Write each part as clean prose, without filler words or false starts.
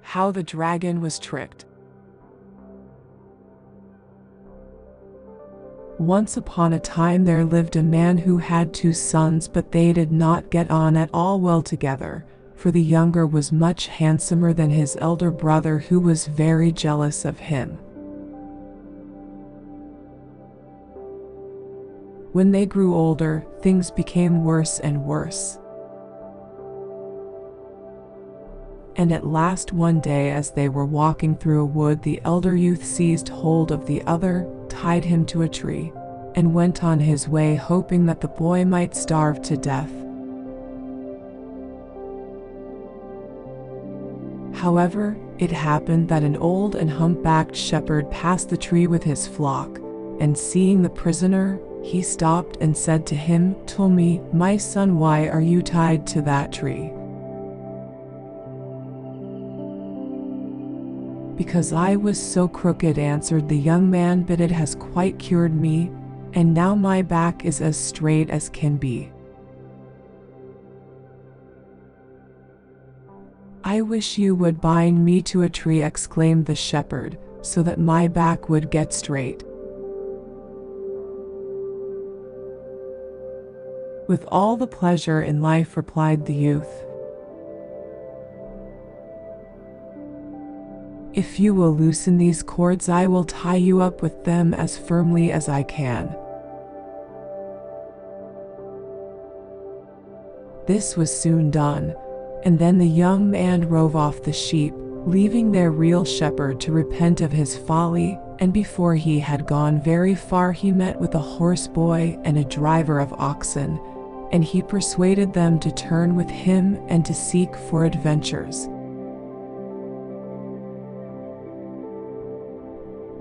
How the dragon was tricked. Once upon a time there lived a man who had 2 sons, but they did not get on at all well together, for the younger was much handsomer than his elder brother, who was very jealous of him. When they grew older, things became worse and worse. And at last one day, as they were walking through a wood, the elder youth seized hold of the other, tied him to a tree, and went on his way, hoping that the boy might starve to death. However, it happened that an old and humpbacked shepherd passed the tree with his flock, and seeing the prisoner, he stopped and said to him, "Tell me, my son, why are you tied to that tree?" "Because I was so crooked," answered the young man, "but it has quite cured me, and now my back is as straight as can be." "I wish you would bind me to a tree," exclaimed the shepherd, "so that my back would get straight." "With all the pleasure in life," replied the youth. "If you will loosen these cords, I will tie you up with them as firmly as I can." This was soon done, and then the young man drove off the sheep, leaving their real shepherd to repent of his folly. And before he had gone very far, he met with a horse boy and a driver of oxen, and he persuaded them to turn with him and to seek for adventures.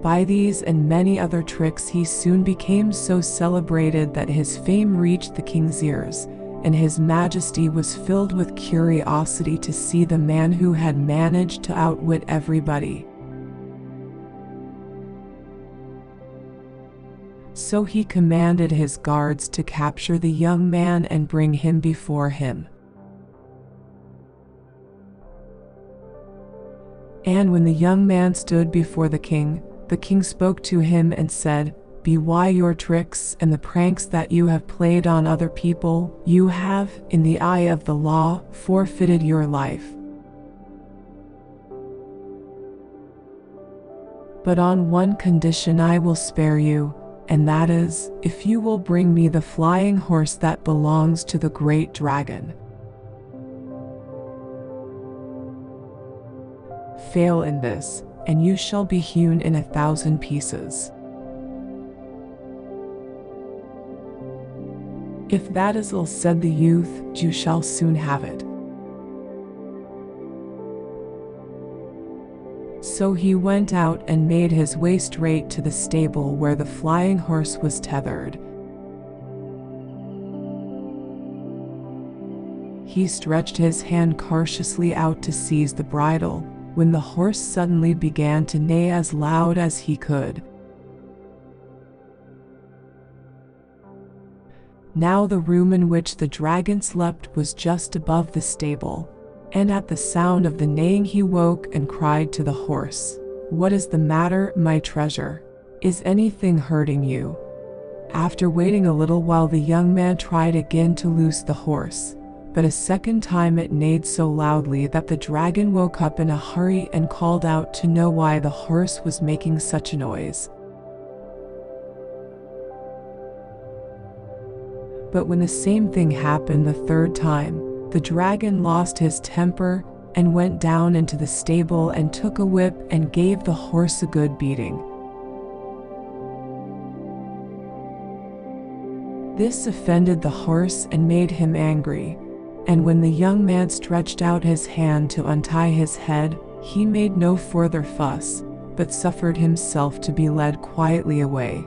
By these and many other tricks he soon became so celebrated that his fame reached the king's ears, and his majesty was filled with curiosity to see the man who had managed to outwit everybody. So he commanded his guards to capture the young man and bring him before him. And when the young man stood before the king spoke to him and said, "Be why your tricks and the pranks that you have played on other people, you have, in the eye of the law, forfeited your life. But on one condition I will spare you, and that is, if you will bring me the flying horse that belongs to the great dragon. Fail in this, and you shall be hewn in 1,000 pieces. If that is all," said the youth, "you shall soon have it." So he went out and made his way straight to the stable where the flying horse was tethered. He stretched his hand cautiously out to seize the bridle, when the horse suddenly began to neigh as loud as he could. Now the room in which the dragon slept was just above the stable, and at the sound of the neighing he woke and cried to the horse, "What is the matter, my treasure? Is anything hurting you?" After waiting a little while, the young man tried again to loose the horse, but a second time it neighed so loudly that the dragon woke up in a hurry and called out to know why the horse was making such a noise. But when the same thing happened the third time, the dragon lost his temper and went down into the stable and took a whip and gave the horse a good beating. This offended the horse and made him angry, and when the young man stretched out his hand to untie his head, he made no further fuss, but suffered himself to be led quietly away.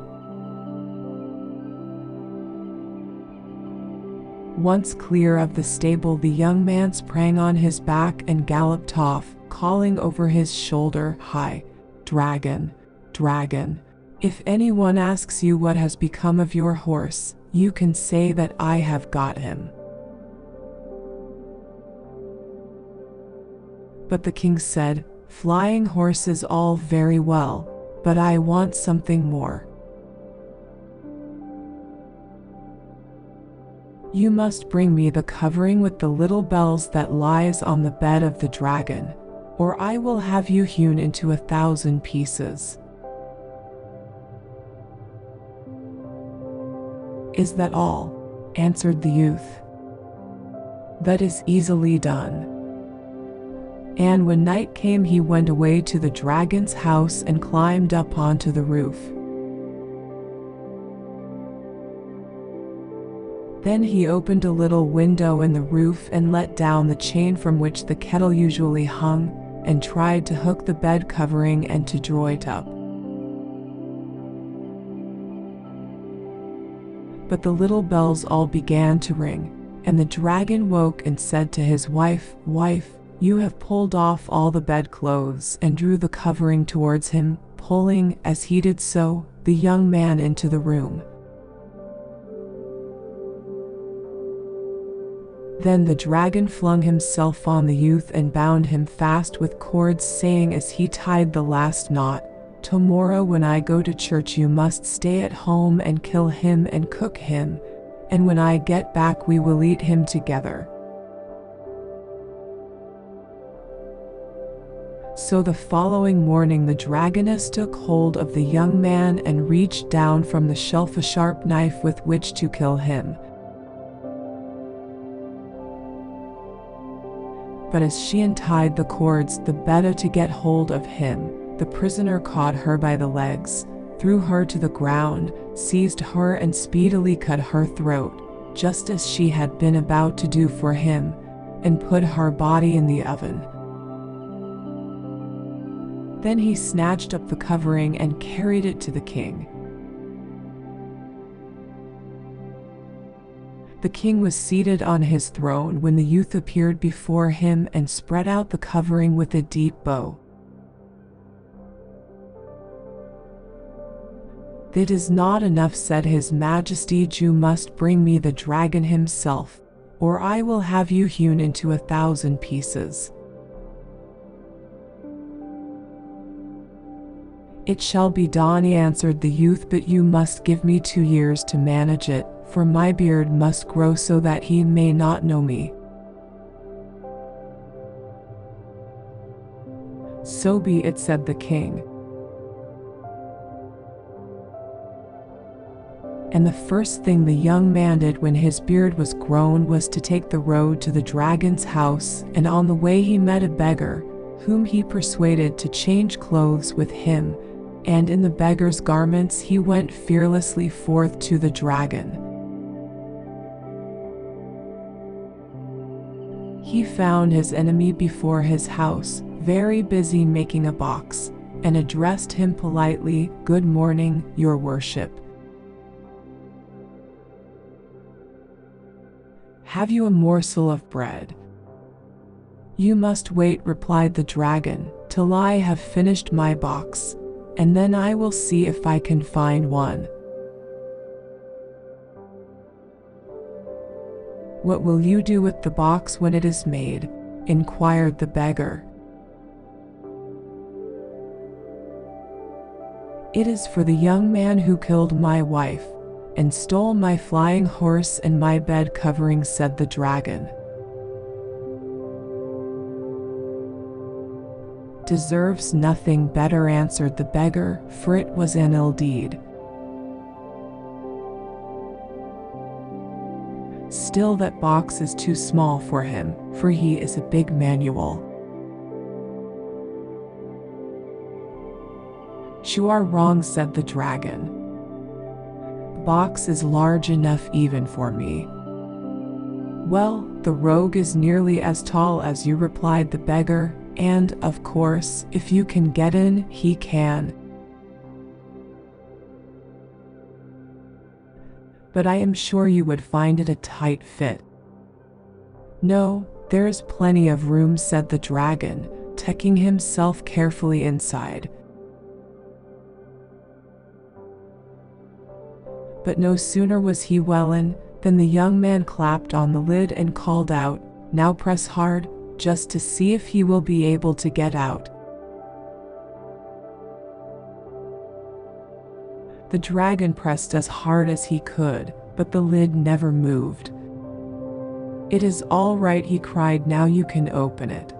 Once clear of the stable, the young man sprang on his back and galloped off, calling over his shoulder, "Hi, dragon, dragon, if anyone asks you what has become of your horse, you can say that I have got him." But the king said, "Flying horse is all very well, but I want something more. You must bring me the covering with the little bells that lies on the bed of the dragon, or I will have you hewn into 1,000 pieces." "Is that all?" answered the youth. "That is easily done." And when night came, he went away to the dragon's house and climbed up onto the roof. Then he opened a little window in the roof and let down the chain from which the kettle usually hung, and tried to hook the bed covering and to draw it up. But the little bells all began to ring, and the dragon woke and said to his wife, "Wife, you have pulled off all the bedclothes," and drew the covering towards him, pulling, as he did so, the young man into the room. Then the dragon flung himself on the youth and bound him fast with cords, saying as he tied the last knot, "Tomorrow when I go to church you must stay at home and kill him and cook him, and when I get back we will eat him together." So the following morning the dragoness took hold of the young man and reached down from the shelf a sharp knife with which to kill him. But as she untied the cords the better to get hold of him, the prisoner caught her by the legs, threw her to the ground, seized her and speedily cut her throat, just as she had been about to do for him, and put her body in the oven. Then he snatched up the covering and carried it to the king. The king was seated on his throne when the youth appeared before him and spread out the covering with a deep bow. "That is not enough," said his majesty. "You must bring me the dragon himself, or I will have you hewn into 1,000 pieces." "It shall be done," answered the youth, "but you must give me 2 years to manage it, for my beard must grow so that he may not know me." "So be it," said the king. And the first thing the young man did when his beard was grown was to take the road to the dragon's house, and on the way he met a beggar, whom he persuaded to change clothes with him, and in the beggar's garments he went fearlessly forth to the dragon. He found his enemy before his house, very busy making a box, and addressed him politely, "Good morning, your worship. Have you a morsel of bread?" "You must wait," replied the dragon, "till I have finished my box, and then I will see if I can find one." "What will you do with the box when it is made?" inquired the beggar. "It is for the young man who killed my wife and stole my flying horse and my bed covering," said the dragon. "Deserves nothing better," answered the beggar, "for it was an ill deed. Still, that box is too small for him, for he is a big manual." "You are wrong," said the dragon. "The box is large enough even for me." "Well, the rogue is nearly as tall as you," replied the beggar, "and, of course, if you can get in, he can. But I am sure you would find it a tight fit." "No, there is plenty of room," said the dragon, tucking himself carefully inside. But no sooner was he well in, than the young man clapped on the lid and called out, "Now press hard, just to see if he will be able to get out. The dragon pressed as hard as he could, but the lid never moved. "It is all right," he cried, "now you can open it."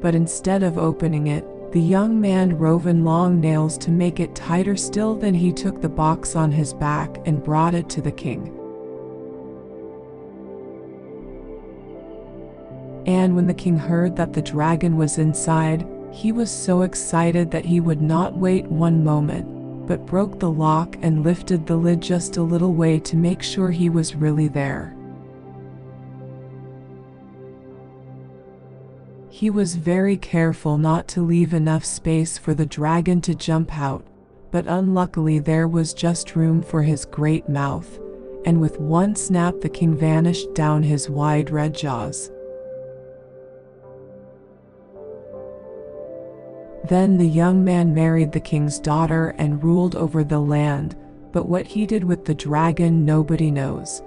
But instead of opening it, the young man drove in long nails to make it tighter still. Then he took the box on his back and brought it to the king. And when the king heard that the dragon was inside, he was so excited that he would not wait one moment, but broke the lock and lifted the lid just a little way to make sure he was really there. He was very careful not to leave enough space for the dragon to jump out, but unluckily there was just room for his great mouth, and with one snap the king vanished down his wide red jaws. Then the young man married the king's daughter and ruled over the land, but what he did with the dragon nobody knows.